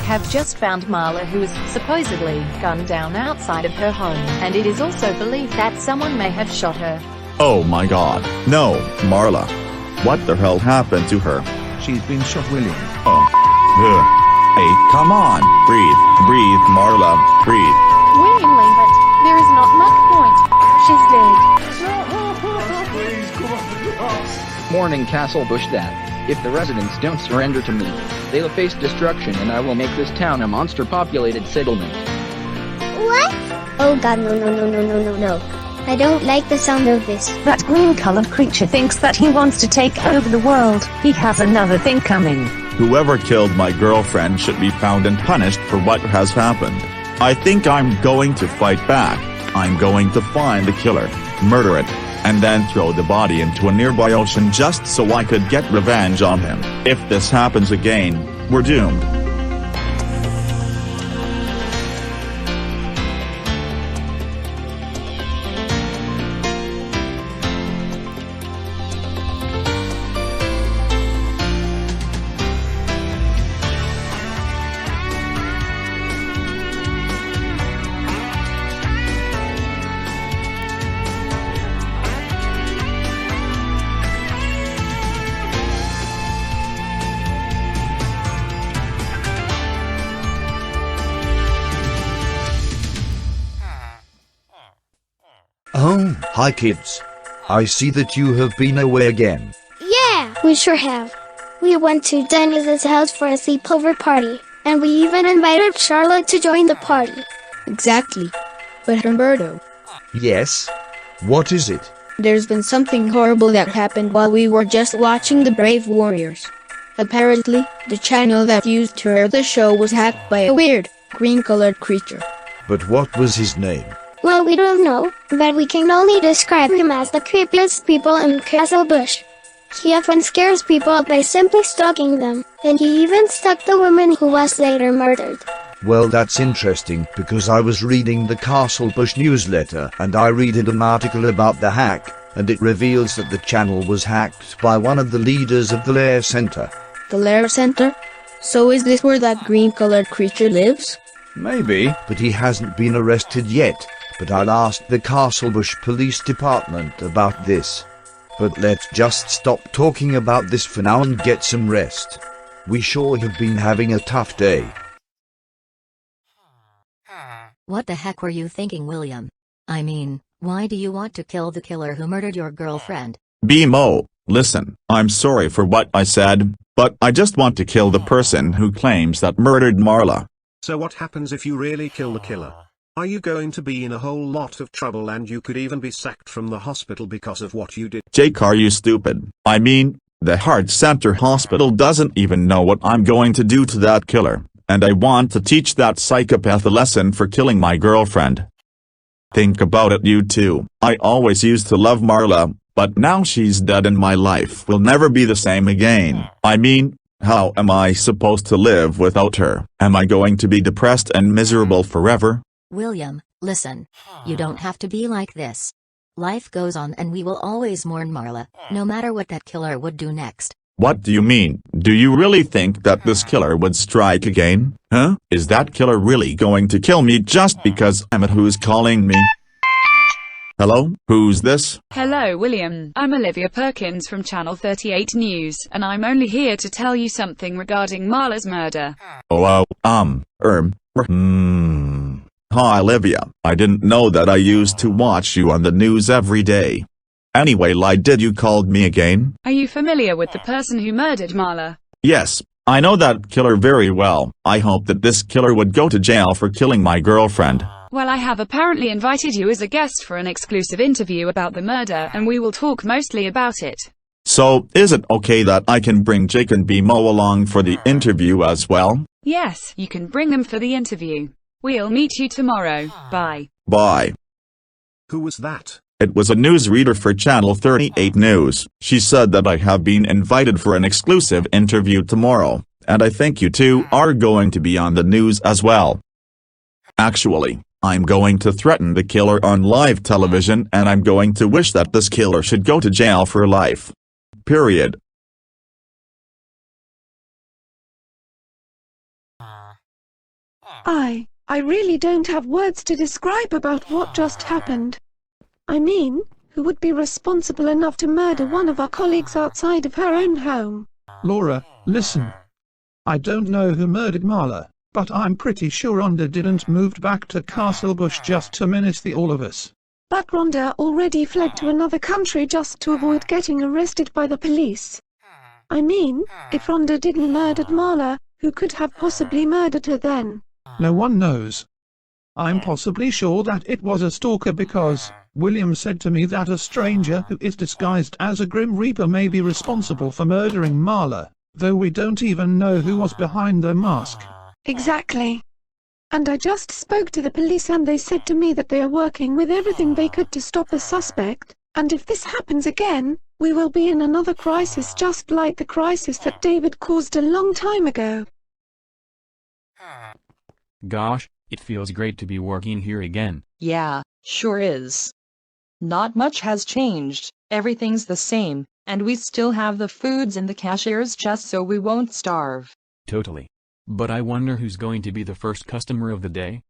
have just found Marla, who is supposedly gunned down outside of her home, and it is also believed that someone may have shot her. Oh my god, no, Marla. What the hell happened to her? She's been shot, William. Oh. Ugh. Hey, come on, breathe, breathe, Marla, breathe. William, leave it. There is not much point. She's dead. Morning, Castle Bush Dad. If the residents don't surrender to me, they'll face destruction and I will make this town a monster-populated settlement. What? Oh god, no. I don't like the sound of this. That green-colored creature thinks that he wants to take over the world. He has another thing coming. Whoever killed my girlfriend should be found and punished for what has happened. I think I'm going to fight back. I'm going to find the killer, murder it, and then throw the body into a nearby ocean just so I could get revenge on him. If this happens again, we're doomed. Oh, hi kids. I see that you have been away again. Yeah, we sure have. We went to Dennis's house for a sleepover party, and we even invited Charlotte to join the party. Exactly. But Humberto, Yes? What is it? there's been something horrible that happened while we were just watching the Brave Warriors. Apparently, the channel that used to air the show was hacked by a weird, green-colored creature. But what was his name? Well, we don't know, but we can only describe him as the creepiest people in Castle Bush. He often scares people by simply stalking them, and he even stalked the woman who was later murdered. Well, that's interesting, because I was reading the Castle Bush newsletter and I read an article about the hack, and it reveals that the channel was hacked by one of the leaders of the Lair Center. The Lair Center? So is this where that green-colored creature lives? Maybe, but he hasn't been arrested yet. But I'll ask the Castle Bush Police Department about this. But let's just stop talking about this for now and get some rest. We sure have been having a tough day. What the heck were you thinking, William? I mean, why do you want to kill the killer who murdered your girlfriend? BMO, listen, I'm sorry for what I said, but I just want to kill the person who claims that murdered Marla. So what happens if you really kill the killer? Are you going to be in a whole lot of trouble and you could even be sacked from the hospital because of what you did? Jake, are you stupid? I mean, the Heart Center Hospital doesn't even know what I'm going to do to that killer, and I want to teach that psychopath a lesson for killing my girlfriend. Think about it, you two. I always used to love Marla, but now she's dead and my life will never be the same again. I mean, how am I supposed to live without her? Am I going to be depressed and miserable forever? William, listen. You don't have to be like this. Life goes on and we will always mourn Marla, no matter what that killer would do next. What do you mean? Do you really think that this killer would strike again? Huh? Is that killer really going to kill me just because I'm at who's calling me? Hello? Who's this? Hello, William. I'm Olivia Perkins from Channel 38 News, and I'm only here to tell you something regarding Marla's murder. Oh, Hi Olivia, I didn't know that I used to watch you on the news every day. Anyway, did you called me again? Are you familiar with the person who murdered Marla? Yes, I know that killer very well. I hope that this killer would go to jail for killing my girlfriend. Well, I have apparently invited you as a guest for an exclusive interview about the murder, and we will talk mostly about it. So, is it okay that I can bring Jake and BMO along for the interview as well? Yes, you can bring them for the interview. We'll meet you tomorrow. Bye. Bye. Who was that? It was a newsreader for Channel 38 News. She said that I have been invited for an exclusive interview tomorrow, and I think you two are going to be on the news as well. Actually, I'm going to threaten the killer on live television and I'm going to wish that this killer should go to jail for life. Period. I really don't have words to describe about what just happened. I mean, who would be responsible enough to murder one of our colleagues outside of her own home? Laura, listen. I don't know who murdered Marla, but I'm pretty sure Rhonda didn't move back to Castlebush just to menace the all of us. But Rhonda already fled to another country just to avoid getting arrested by the police. I mean, if Rhonda didn't murder Marla, who could have possibly murdered her then? No one knows. I'm possibly sure that it was a stalker because William said to me that a stranger who is disguised as a Grim Reaper may be responsible for murdering Marla, though we don't even know who was behind the mask. Exactly. And I just spoke to the police and they said to me that they are working with everything they could to stop the suspect, and if this happens again, we will be in another crisis just like the crisis that David caused a long time ago. Gosh, it feels great to be working here again. Yeah, sure is. Not much has changed, everything's the same, and we still have the foods in the cashier's chest so we won't starve. Totally. But I wonder who's going to be the first customer of the day?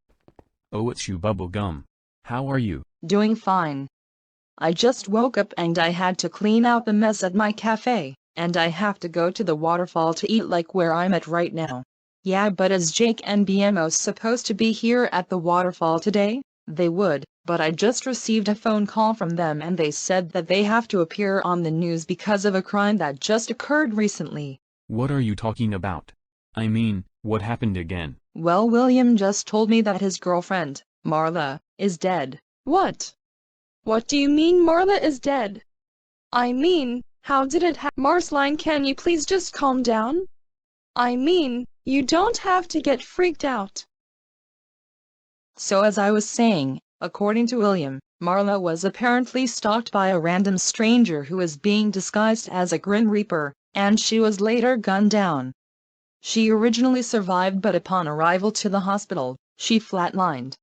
Oh, it's you, Bubblegum. How are you? Doing fine. I just woke up and I had to clean out the mess at my cafe, and I have to go to the waterfall to eat like where I'm at right now. Yeah, but is Jake and BMO supposed to be here at the waterfall today? They would, but I just received a phone call from them and they said that they have to appear on the news because of a crime that just occurred recently. What are you talking about? I mean, what happened again? Well, William just told me that his girlfriend, Marla, is dead. What? What do you mean Marla is dead? I mean, how did it happen? Marceline, can you please just calm down? I mean, you don't have to get freaked out. So as I was saying, according to William, Marla was apparently stalked by a random stranger who was being disguised as a Grim Reaper, and she was later gunned down. She originally survived but upon arrival to the hospital, she flatlined.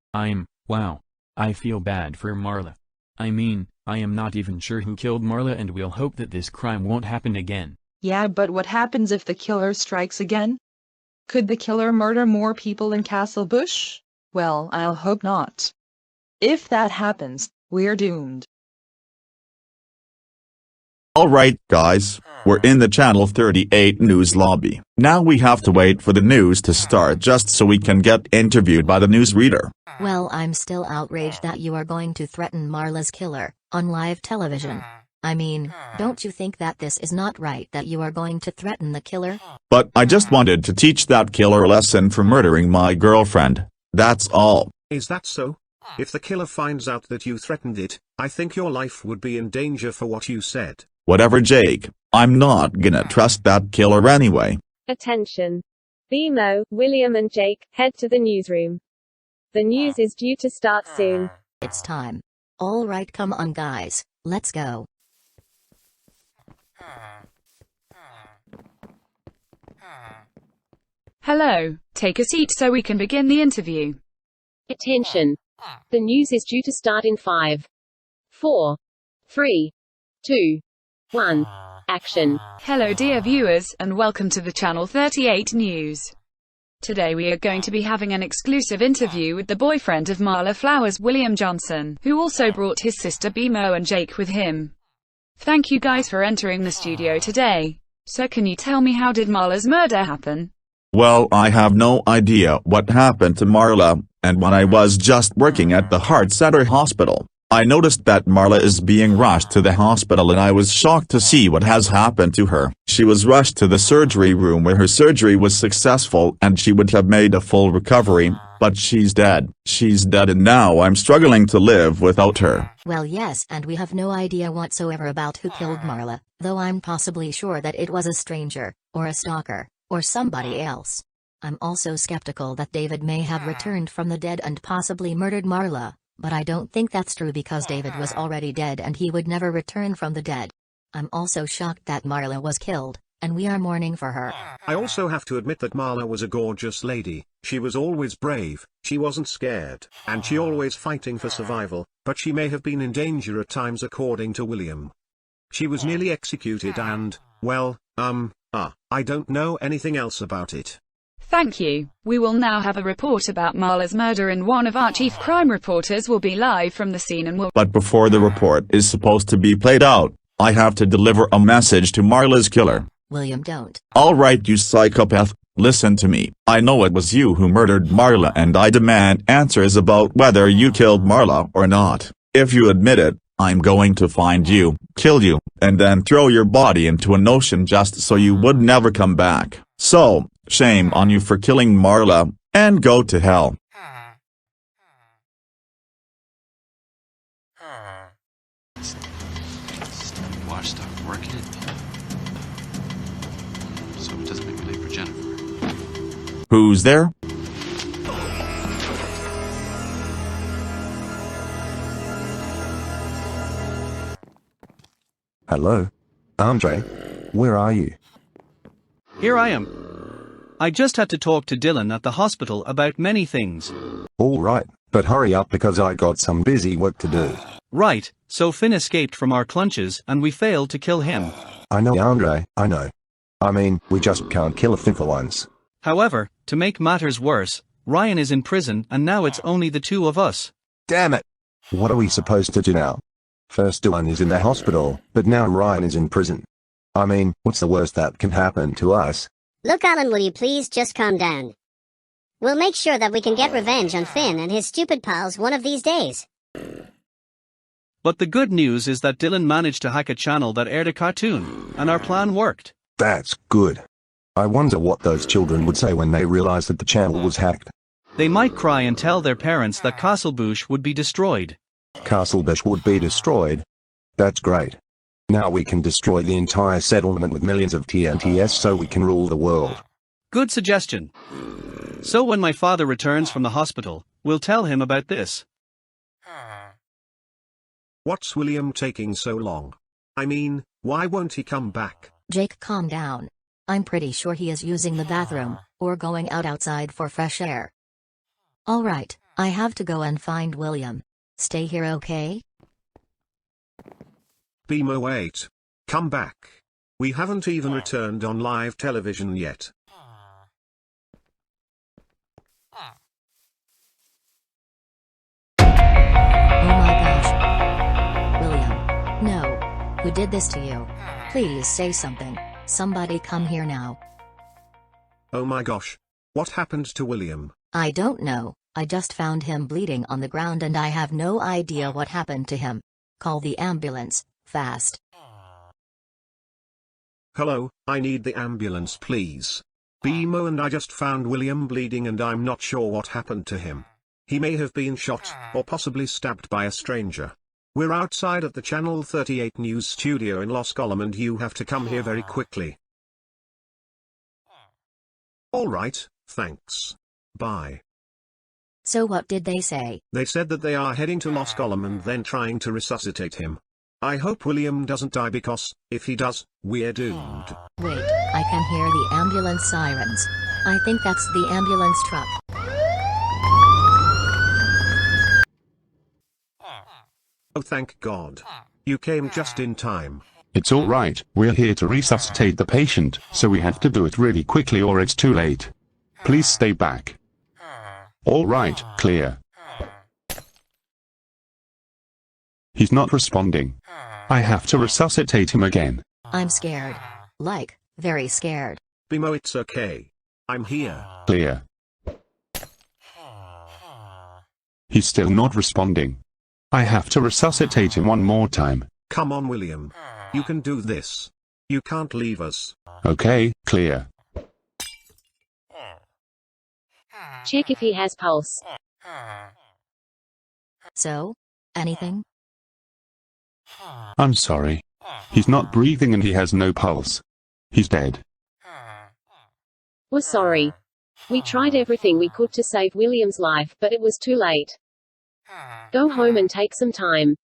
Wow. I feel bad for Marla. I mean, I am not even sure who killed Marla and we'll hope that this crime won't happen again. Yeah, but what happens if the killer strikes again? Could the killer murder more people in Castlebush? Well, I'll hope not. If that happens, we're doomed. Alright guys, we're in the Channel 38 news lobby. Now we have to wait for the news to start just so we can get interviewed by the newsreader. Well, I'm still outraged that you are going to threaten Marla's killer on live television. I mean, don't you think that this is not right that you are going to threaten the killer? But I just wanted to teach that killer a lesson for murdering my girlfriend. That's all. Is that so? If the killer finds out that you threatened it, I think your life would be in danger for what you said. Whatever, Jake. I'm not gonna trust that killer anyway. Attention. BMO, William and Jake, head to the newsroom. The news is due to start soon. It's time. All right, come on guys, let's go. Hello, take a seat so we can begin the interview. Attention. The news is due to start in 5, 4, 3, 2, 1. Action. Hello dear viewers, and welcome to the Channel 38 News. Today we are going to be having an exclusive interview with the boyfriend of Marla Flowers, William Johnson, who also brought his sister BMO and Jake with him. Thank you guys for entering the studio today. So can you tell me, how did Marla's murder happen? Well, I have no idea what happened to Marla, and when I was just working at the Heart Center Hospital, I noticed that Marla is being rushed to the hospital and I was shocked to see what has happened to her. She was rushed to the surgery room where her surgery was successful and she would have made a full recovery, but she's dead. She's dead and now I'm struggling to live without her. Well yes, and we have no idea whatsoever about who killed Marla, though I'm possibly sure that it was a stranger, or a stalker, or somebody else. I'm also skeptical that David may have returned from the dead and possibly murdered Marla, but I don't think that's true because David was already dead and he would never return from the dead. I'm also shocked that Marla was killed, and we are mourning for her. I also have to admit that Marla was a gorgeous lady. She was always brave, she wasn't scared, and she always fighting for survival, but she may have been in danger at times according to William. She was nearly executed and, well, I don't know anything else about it. Thank you. We will now have a report about Marla's murder, and one of our chief crime reporters will be live from the scene and will— But before the report is supposed to be played out, I have to deliver a message to Marla's killer. William, don't. Alright, you psychopath, listen to me. I know it was you who murdered Marla, and I demand answers about whether you killed Marla or not. If you admit it, I'm going to find you, kill you, and then throw your body into an ocean just so you would never come back. So, shame on you for killing Marla, and go to hell. Wash stuff working it. So it doesn't make me late for Jennifer. Who's there? Hello? Andre? Where are you? Here I am. I just had to talk to Dylan at the hospital about many things. All right, but hurry up because I got some busy work to do. Right, so Finn escaped from our clutches and we failed to kill him. I know, Andre, I know. I mean, we just can't kill a Finn for once. However, to make matters worse, Ryan is in prison and now it's only the two of us. Damn it! What are we supposed to do now? First Dylan is in the hospital, but now Ryan is in prison. I mean, what's the worst that can happen to us? Look, Alan, will you please just calm down? We'll make sure that we can get revenge on Finn and his stupid pals one of these days. But the good news is that Dylan managed to hack a channel that aired a cartoon, and our plan worked. That's good. I wonder what those children would say when they realize that the channel was hacked. They might cry and tell their parents that Castlebush would be destroyed. Castlebush would be destroyed? That's great. Now we can destroy the entire settlement with millions of TNTs so we can rule the world. Good suggestion. So when my father returns from the hospital, we'll tell him about this. What's William taking so long? I mean, why won't he come back? Jake, calm down. I'm pretty sure he is using the bathroom, or going outside for fresh air. Alright, I have to go and find William. Stay here, okay? BMO, wait. Come back. We haven't even returned on live television yet. Oh my gosh. William. No. Who did this to you? Please say something. Somebody come here now. Oh my gosh. What happened to William? I don't know. I just found him bleeding on the ground and I have no idea what happened to him. Call the ambulance, fast. Hello, I need the ambulance please. BMO and I just found William bleeding and I'm not sure what happened to him. He may have been shot, or possibly stabbed by a stranger. We're outside of the Channel 38 News studio in Los-Golem and you have to come here very quickly. Alright, thanks. Bye. So what did they say? They said that they are heading to Los-Golem and then trying to resuscitate him. I hope William doesn't die because, if he does, we're doomed. Wait, I can hear the ambulance sirens. I think that's the ambulance truck. Oh, thank God. You came just in time. It's all right, we're here to resuscitate the patient, so we have to do it really quickly or it's too late. Please stay back. All right, clear. He's not responding. I have to resuscitate him again. I'm scared. Like, very scared. BMO, it's okay. I'm here. Clear. He's still not responding. I have to resuscitate him one more time. Come on, William. You can do this. You can't leave us. Okay, clear. Check if he has pulse. So? Anything? I'm sorry. He's not breathing and he has no pulse. He's dead. We're sorry. We tried everything we could to save William's life, but it was too late. Go home and take some time.